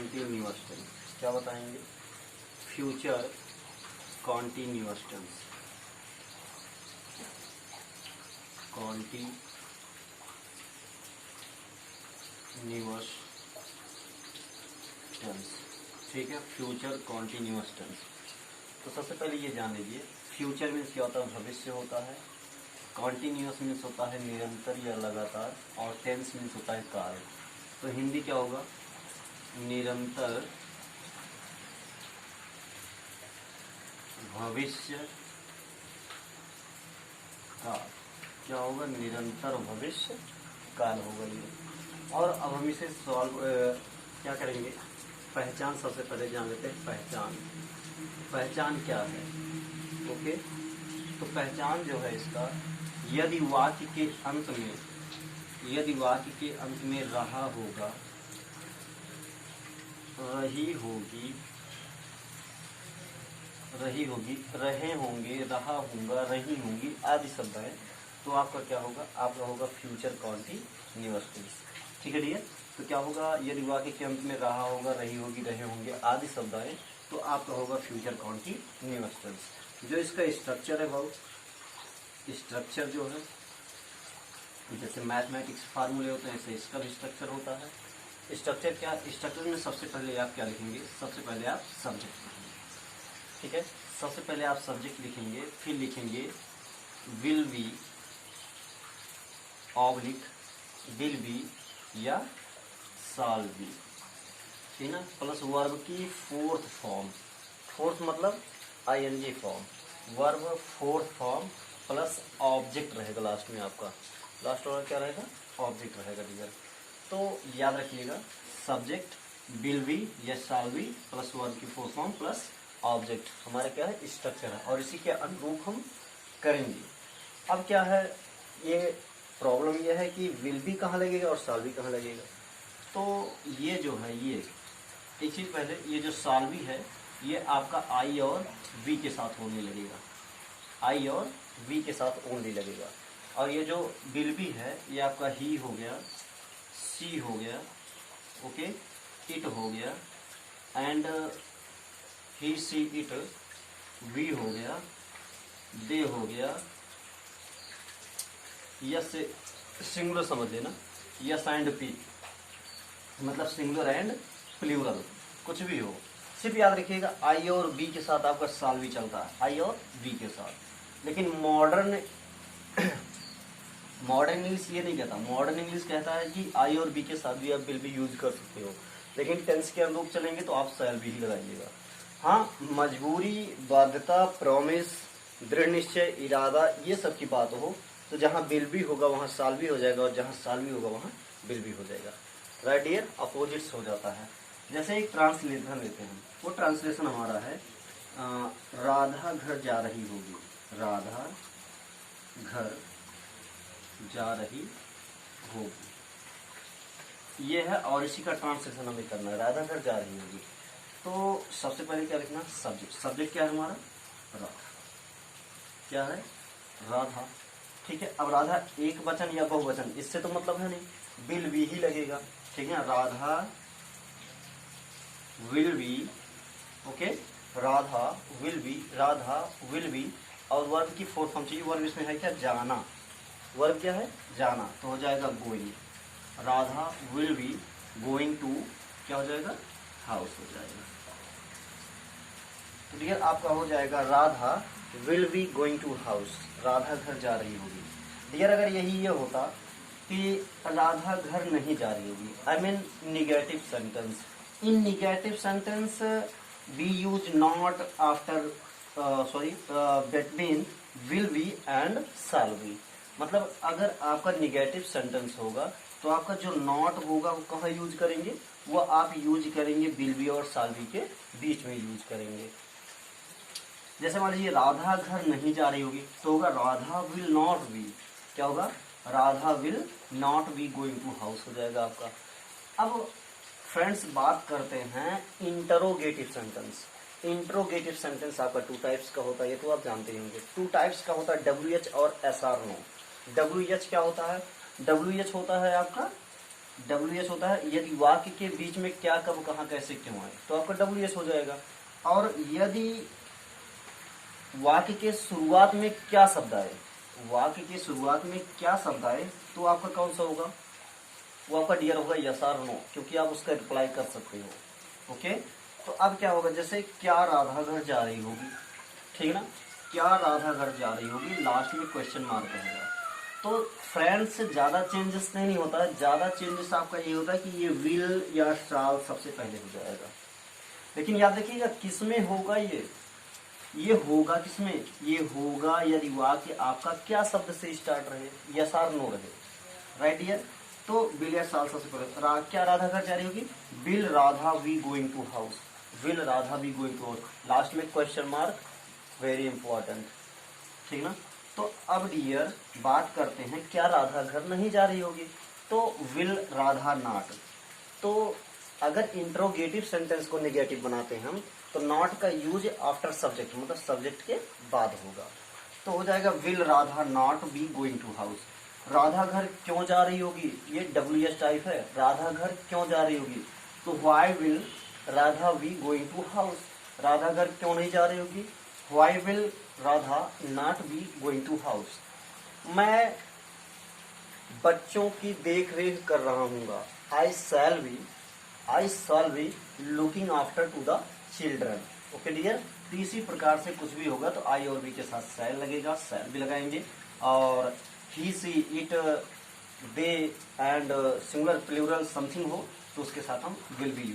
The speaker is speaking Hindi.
Continuous tense. क्या बताएंगे? Future continuous tense, continuous tense. ठीक है, फ्यूचर कॉन्टिन्यूअस टेंस। तो सबसे पहले ये जान लीजिए, फ्यूचर मीन्स क्या होता है? भविष्य होता है। कॉन्टिन्यूअस मीन्स होता है निरंतर या लगातार, और टेंस मीन्स होता है काल। तो हिंदी क्या होगा? निरंतर भविष्य काल। क्या होगा? निरंतर भविष्य काल होगा ये। और अब हम इसे सॉल्व क्या करेंगे? पहचान सबसे पहले जान लेते हैं। पहचान क्या है? ओके, तो पहचान जो है इसका, यदि वाक्य के अंत में रहा होगा, रही होगी, रहे होंगे, रहा होगा, रही होंगी आदि शब्द है, तो आपका क्या होगा? आपका होगा फ्यूचर कॉन्टिन्यूअस टेंस। ठीक है डियर? तो क्या होगा? यदि वाक्य के अंत में रहा होगा, रही होगी, रहे होंगे आदि शब्द है, तो आपका होगा फ्यूचर कॉन्टिन्यूअस टेंस। जो इसका स्ट्रक्चर है भाव, स्ट्रक्चर जो है, जैसे मैथमेटिक्स फार्मूले होते हैं, ऐसे इसका भी स्ट्रक्चर होता है। स्ट्रक्चर क्या? स्ट्रक्चर में सबसे पहले आप क्या लिखेंगे? सबसे पहले आप सब्जेक्ट लिखेंगे। ठीक है, सबसे पहले आप सब्जेक्ट लिखेंगे, फिर लिखेंगे will be oblique will be या शाल बी, ठीक ना, प्लस वर्ब की फोर्थ फॉर्म। फोर्थ मतलब ING form, verb fourth form plus object रहेगा लास्ट में आपका। लास्ट वाला क्या रहेगा? ऑब्जेक्ट रहेगा डियर। तो याद रखिएगा, सब्जेक्ट विल बी या शाल बी प्लस वर्ब की फोर्थ फॉर्म प्लस ऑब्जेक्ट हमारा क्या है? स्ट्रक्चर है, और इसी के अनुरूप हम करेंगे। अब क्या है, ये प्रॉब्लम ये है कि विल बी कहाँ लगेगा और शाल बी कहाँ लगेगा। तो ये जो है, ये एक चीज पहले, ये जो शाल बी है ये आपका आई और वी के साथ होने लगेगा, आई और वी के साथ ओनली लगेगा। और ये जो विल बी है ये आपका ही हो गया, सी हो गया, ओके, इट हो गया, and he she it, we हो गया, दे हो गया, यस सिंगुलर समझ लेना, यस एंड पी, मतलब सिंगुलर एंड प्लूरल कुछ भी हो, सिर्फ याद रखिएगा आई और बी के साथ आपका शाल भी चलता है, आई और बी के साथ। लेकिन मॉडर्न इंग्लिश ये नहीं कहता। मॉडर्न इंग्लिश कहता है कि आई और बी के साथ भी आप विल भी यूज कर सकते हो, लेकिन टेंस के अनुरूप चलेंगे तो आप शैल भी ही लगाइएगा। हाँ, मजबूरी, बाध्यता, प्रॉमिस, दृढ़ निश्चय, इरादा, ये सब की बात हो तो जहाँ विल भी होगा वहाँ शाल भी हो जाएगा, और जहाँ शाल भी होगा वहाँ विल भी हो जाएगा। Right dear? अपोजिट्स हो जाता है। जैसे एक ट्रांसलेशन लेते हैं, वो ट्रांसलेशन हमारा है राधा घर जा रही होगी, राधा घर जा रही होगी, ये है, और इसी का ट्रांसलेशन हमें करना है, राधा घर जा रही होगी। तो सबसे पहले क्या लिखना? सब्जेक्ट। सब्जेक्ट क्या है हमारा? राधा। क्या है? राधा। ठीक है, अब राधा एक वचन या बहुवचन, इससे तो मतलब है नहीं, विल बी ही लगेगा। ठीक है, Radha will B, okay, Radha will B, और वर्ब की फोर्थ फॉर्म चाहिए। वर्ब इसमें है क्या? जाना। वर्ब क्या है? जाना, तो हो जाएगा going. Radha will be going to, क्या हो जाएगा? हाउस हो जाएगा। तो डियर आपका हो जाएगा Radha will be going to house, Radha घर जा रही होगी। डियर अगर यही ये होता कि राधा घर नहीं जा रही होगी, I mean negative sentence, in negative sentence we use not after between will be and shall be. मतलब अगर आपका निगेटिव सेंटेंस होगा तो आपका जो नॉट होगा वो कहाँ यूज करेंगे? वो आप यूज करेंगे विल बी और शैल बी के बीच में यूज करेंगे। जैसे मान लीजिए राधा घर नहीं जा रही होगी तो होगा राधा विल नॉट बी, क्या होगा? Radha will not be going to house हो जाएगा आपका। अब फ्रेंड्स बात करते हैं इंटरोगेटिव सेंटेंस। इंटरोगेटिव सेंटेंस आपका टू टाइप्स का होता है, ये तो आप जानते ही होंगे। टू टाइप्स का होता है WH और SR नो। WH क्या होता है? WH होता है आपका WS होता है यदि वाक्य के बीच में क्या, कब, कहाँ, कैसे, क्यों आए, तो आपका WS हो जाएगा। और यदि वाक्य के शुरुआत में क्या शब्द आए, वाक्य के शुरुआत में क्या शब्द आए, तो आपका कौन सा होगा, वो आपका डियर होगा यस और नो, क्योंकि आप उसका रिप्लाई कर सकते हो। ओके, तो अब क्या होगा, जैसे क्या राधा घर जा रही होगी, ठीक है ना, क्या राधा घर जा रही होगी, लास्ट में क्वेश्चन मार्क रहेगा। तो फ्रेंड्स ज्यादा चेंजेस नहीं होता है, ज्यादा चेंजेस आपका ये होता है कि ये विल या शाल सबसे पहले हो जाएगा। लेकिन याद रखिएगा किसमें होगा, ये होगा किसमें, ये होगा यदि वाक्य आपका क्या शब्द से स्टार्ट रहे, यस और नो रहे, राइट डियर। तो विल या शाल सबसे पहले, क्या राधा घर जा रही होगी, will Radha be going to house, will Radha be going to house, last में क्वेश्चन मार्क, वेरी इंपॉर्टेंट, ठीक ना। तो अब डियर बात करते हैं क्या राधा घर नहीं जा रही होगी, तो विल राधा नॉट। तो अगर इंट्रोगेटिव सेंटेंस को नेगेटिव बनाते हैं हम, तो नॉट का यूज आफ्टर सब्जेक्ट, मतलब सब्जेक्ट के बाद होगा, तो हो जाएगा will Radha not be going to house. Radha घर क्यों जा रही होगी, ये WS टाइप है, राधा घर क्यों जा रही होगी, तो why will Radha be going to house, Radha घर क्यों नहीं जा रही होगी, why will Radha not be going to house. मैं बच्चों की देख रेख कर रहा हूँ, I shall be looking after to the children. Okay dear, तो इसी प्रकार से कुछ भी होगा तो आई और बी के साथ शैल लगेगा, शैल भी लगाएंगे, और he she it they and singular plural something हो तो उसके साथ हम विल भी